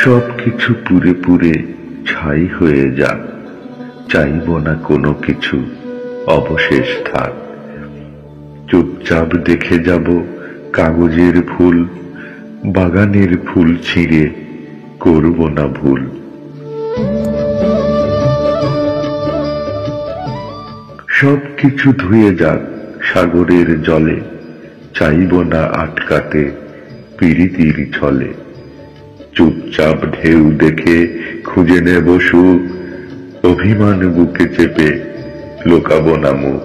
সবকিছু পুরে পুরে ছাই হয়ে যাক, চাইব না কোনো কিছু অবশেষ থাক। চুপচাপ দেখে যাব কাগজের ফুল, বাগানের ফুল ছিঁড়ে করব না ভুল। সবকিছু ধুয়ে যাক সাগরের জলে, চাইব না আটকাতে পীড়িতির ছলে। চুপচাপ ঢেউ দেখে খুঁজে নেব সুখ, অভিমান বুকে চেপে লুকাবো না মুখ।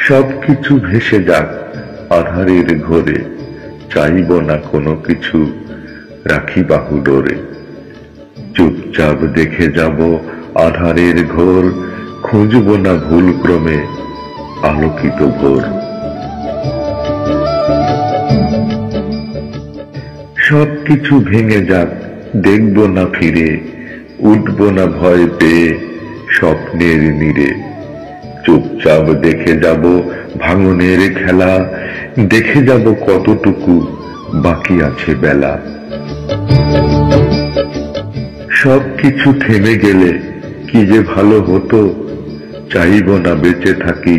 সবকিছু ভেসে যাক আধারের ঘোরে, চাইব না কোনো কিছু রাখি বাহু ডোরে। চুপচাপ দেখে যাব আধারের ঘোর, খুঁজব না ভুল ক্রমে আলোকিত ভোর। সবকিছু ভেঙে যাক দেখব না ফিরে, উঠব না ভয় পেয়ে স্বপ্নের নীড়ে। চুপচাপ দেখে যাব ভাঙনের খেলা, দেখে যাব কতটুকু বাকি আছে বেলা। সবকিছু থেমে গেলে কি যে ভালো হতো, চাইব না বেঁচে থাকি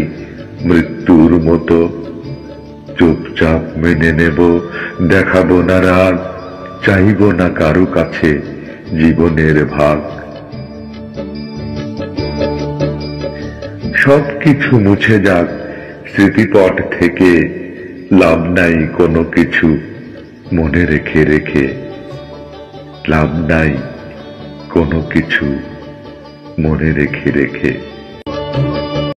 মৃত্যুর মতো। চুপচাপ মেনে নেব, দেখাবো না রাগ, চাইব না কারো কাছে জীবনের ভাগ। সবকিছু মুছে যাক স্মৃতিপট থেকে, লাভ নাই কোনো কিছু মনে রেখে রেখে। লাভ নাই কোনো কিছু মনে রেখে রেখে।